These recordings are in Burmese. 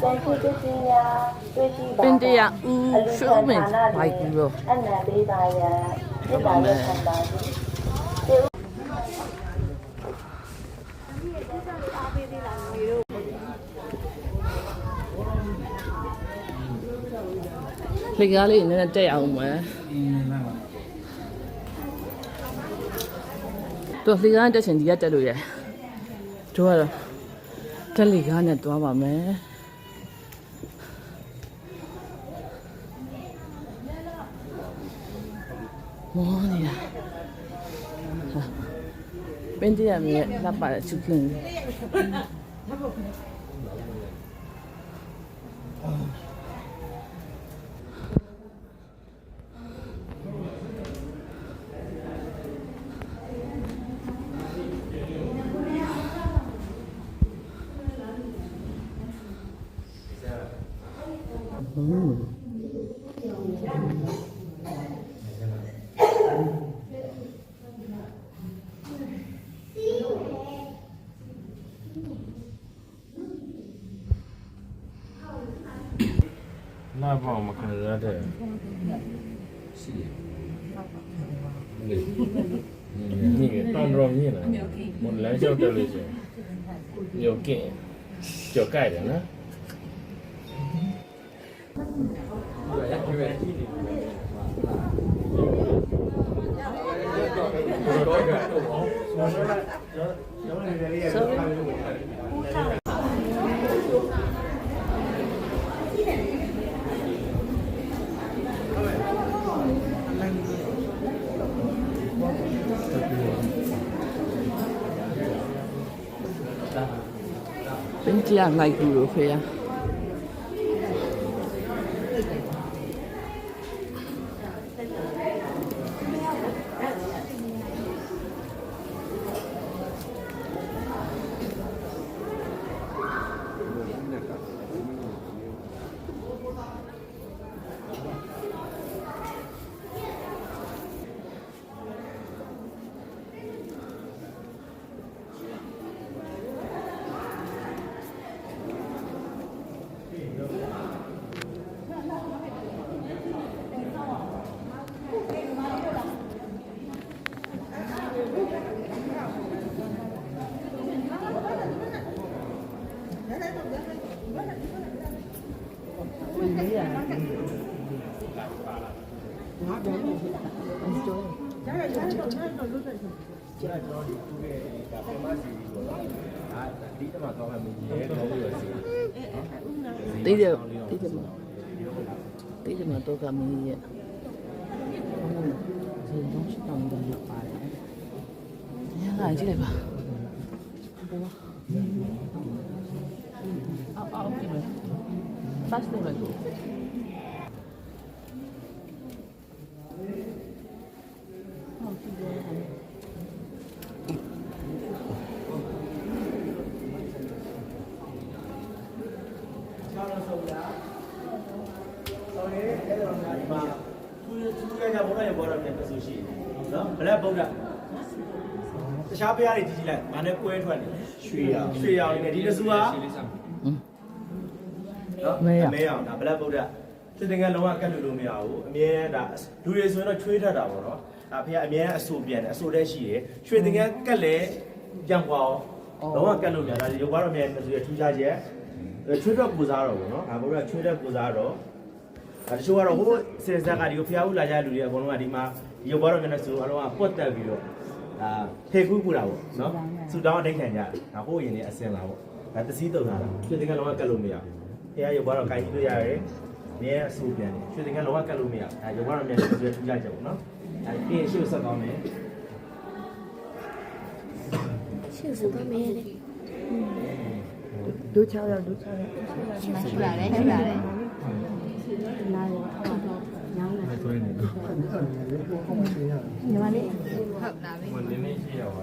ပင်တရဦးရှုံးမင်းဘိုက်ကူရောအနံပေးပါရပြပါရခံပါလေကားလေးနည်းနည်းတက်အောင်မယ်တော့လေကားတက်ချင်ဒီကတက်လို့ရတို့ကတော့တက်လေကားနဲ့တွားပါမယ်မောနေတာပင်တရမြေလက်ပါချူကင်း那帮我们看热的，是，你给当着你了，我来叫这里去，有给，叫盖的呢。ပင်တရလိုက်ကူလို့ဖေးရတေးတယ်မှာတော့ကမင်းရဲ့ဒီတော့စတောင်းတယ်လို့ပါတယ်။ညလာကြည့်လိုက်ပါ။အော်ကြည့်မယ်။ fast လို့လိုက်ကိုဘလက်ပုတ်တာတခြားဖျားတွေကြီးကြီးလိုက်ငါနဲ့ကွဲထွက်နေရွှေရောင်နေဒီတစုဟာနော်မဲရောင်ဒါဘလက်ပုတ်တာစစ်တင်ကလုံးဝကတ်လို့မရဘူးအမြဲဒါလူတွေဆိုရင်တော့ချွေးထတာပေါ့နော်ဒါဖျားအမြဲအဆူပြန်တယ်အဆူတဲ့ရှိတယ်ရွှေတင်ကကတ်လဲပြန်ပွားအောင်လုံးဝကတ်လို့မရဒါရုပ်ကတော့အမြဲဆိုရထူးခြားချက်ချွေးတော့ပူစားတော့ပေါ့နော်ဒါဘိုးကချွေးတဲ့ပူစားတော့ဒါတချို့ကတော့ဟိုစင်စက်ကဒီကိုဖျားဦးလာကြတဲ့လူတွေအကုန်လုံးကဒီမှာရုပ်ကတော့မျက်နှာစုအလုံးကပွတ်တက်ပြီးတော့ဒါထေကူးပူတာပေါ့နော်စူတောင်းအထိတ်ခံကြဒါဟိုရင်လေးအစင်လာပေါ့ဒါတစည်းတုံလာတာရွှေတင်ကလုံးဝကတ်လို့မရဘူးဖျားရုပ်ကတော့ကိုင်းကြည့်လို့ရတယ်မြဲအဆူပြန်တယ်ရွှေတင်ကလုံးဝကတ်လို့မရဒါရုပ်ကတော့မျက်နှာစုထူးခြားချက်ပေါ့နော်ဒါပြင်ရှေ့ဆက်ကောင်းမယ်ရှေ့ဆက်ကောင်းမယ်ဒုချောင်းရောက်ရှိပါတယ်နားရောညောင်းနေ对呢。ညီမလေးဟုတ်တာပဲ我年龄需要啊。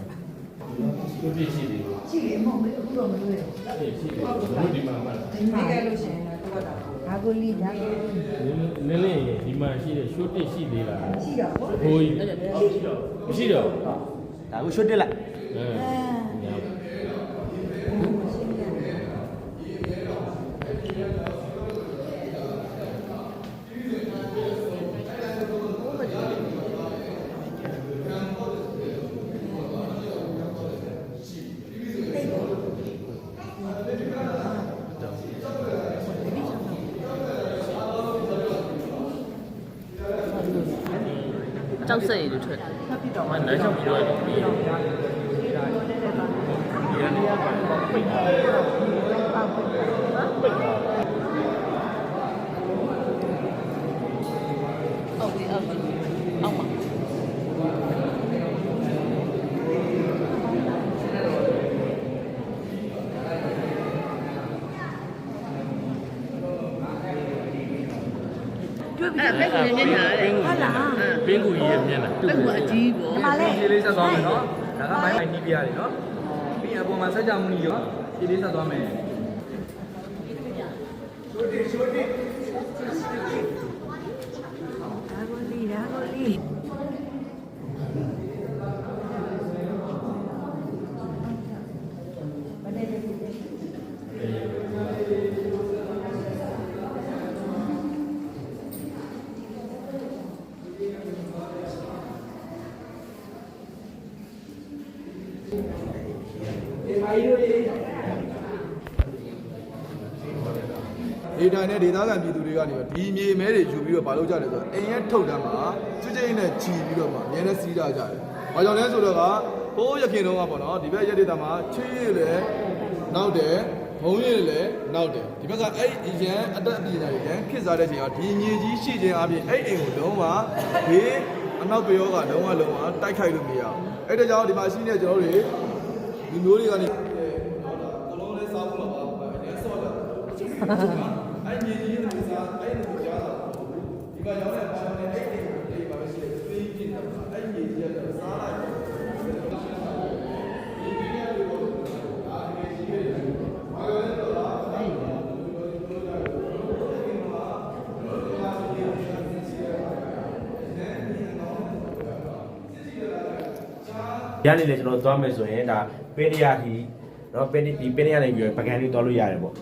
都必须的。ရှိတယ်မဟုတ်ဘူးအခုတော့မလို့ရဘူး။ရှိတယ်။ဘုဒီမှာမှာ။ ဒီမှာလို့ရှိရင်တော့ဒါကိုလီဒါကိုနည်းနည်းဒီမှာရှိတဲ့ short ရှိသေးလား။ ရှိတော့ဗော။ဟိုရှိတော့ဒါကိုရွှတ်တက်လိုက် ကြောက်စိတ်တွေထွက်တယ် မလမ်းလျှောက်ပြီးတော့ပြီးရနေပိတ်ထားတယ်ပိတ်ထား အောက်ပြီးအောက်အောက်မှာ တွေ့ပြီ အဲ့ဘက်ကိုနေနေတာလေ ဟုတ်လား ပင်ကူကြီးရဲ့မျက်နှာ ဘက်ကအကြီးပေါ့ ဒီမှာလေ ဖြည်းလေးဆက်သွားမယ်နော်ဒါကမိုင်းနီးပြရတယ်နော်ပြီးရင်အပေါ်မှာဆက်ကြမှုကြီးရောဖြည်းလေးဆက်သွားမယ် ဒါကိုလီဒါကိုလီ ဒေတာနဲ့ဒေတာခံပြည်သူတွေကနေဒီမြေမဲတွေယူပြီးတော့မလုပ်ကြတယ်ဆိုတော့အိမ်ရဲ့ထုတ်တမ်းမှာကျွတ်ကျင်းနဲ့ချီပြီးတော့မှအများနဲ့စီးကြကြတယ်။ဘာကြောင့်လဲဆိုတော့ကဟိုးရခင်တုန်းကပေါ့နော်ဒီဘက်ရက်ဒေတာမှာချွေးရည်လည်းနောက်တယ်ဘုံရည်လည်းနောက်တယ်ဒီဘက်ကအဲ့အရန်အတက်အပြင်းတွေရန်ဖြစ်စားတဲ့ချိန်ကဒီမြေကြီးရှိခြင်းအပြင်အဲ့အိမ်ကိုလုံးဝဘေးအနောက်ပြောကလုံးဝတိုက်ခိုက်လို့မရဘူး။အဲ့ဒါကြောင့်ဒီမှာရှိနေကျွန်တော်တို့လူမျိုးတွေကနေအလုံးလဲစားဖို့မှာပါအရင်ဆော့တာအဲ့မြေကြီးကိုစားအဲ့လိုကြားတာဒီကရောက်တဲ့ပါတဲ့အဲ့ဒီကိုပါရှိတယ်သွေးပြင်းတာအဲ့မြေကြီးကတော့စားလိုက်ရနေလေကျွန်တော်သွားမယ်ဆိုရင်ဒါပင်းရထီเนาะပင်းဒီပင်းရနေပြီးပကံလေးသွားလို့ရတယ်ပေါ့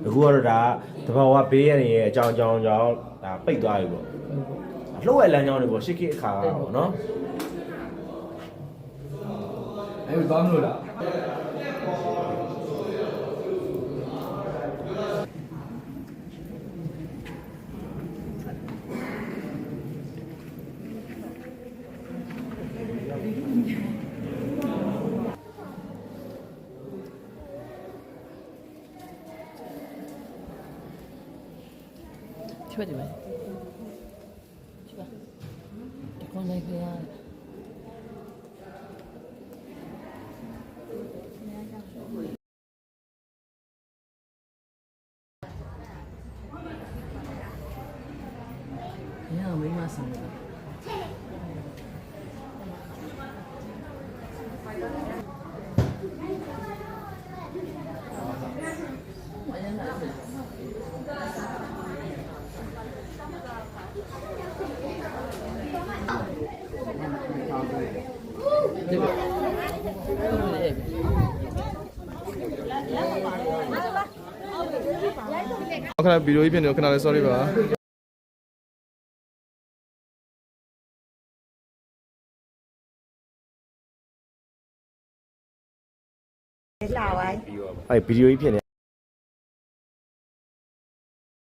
အခုကတော့ဒါတဘာဝဘေးရနေရဲ့အကြောင်းဒါပိတ်သွားပြီပေါ့လှုပ်ရလမ်းကြောင်းတွေပေါ့ရှစ်ခေတ်အခါပေါ့เนาะ အဲ့ဒီသွားမလို့လား 去吧，去吧，去吧。光那个呀，你看没嘛生的。ခဏဗီဒီယိုကြီးဖြစ်နေတော့ခဏလေး sorry ပါ လာဝိုင်း အဲ့ဗီဒီယိုကြီးဖြစ်နေ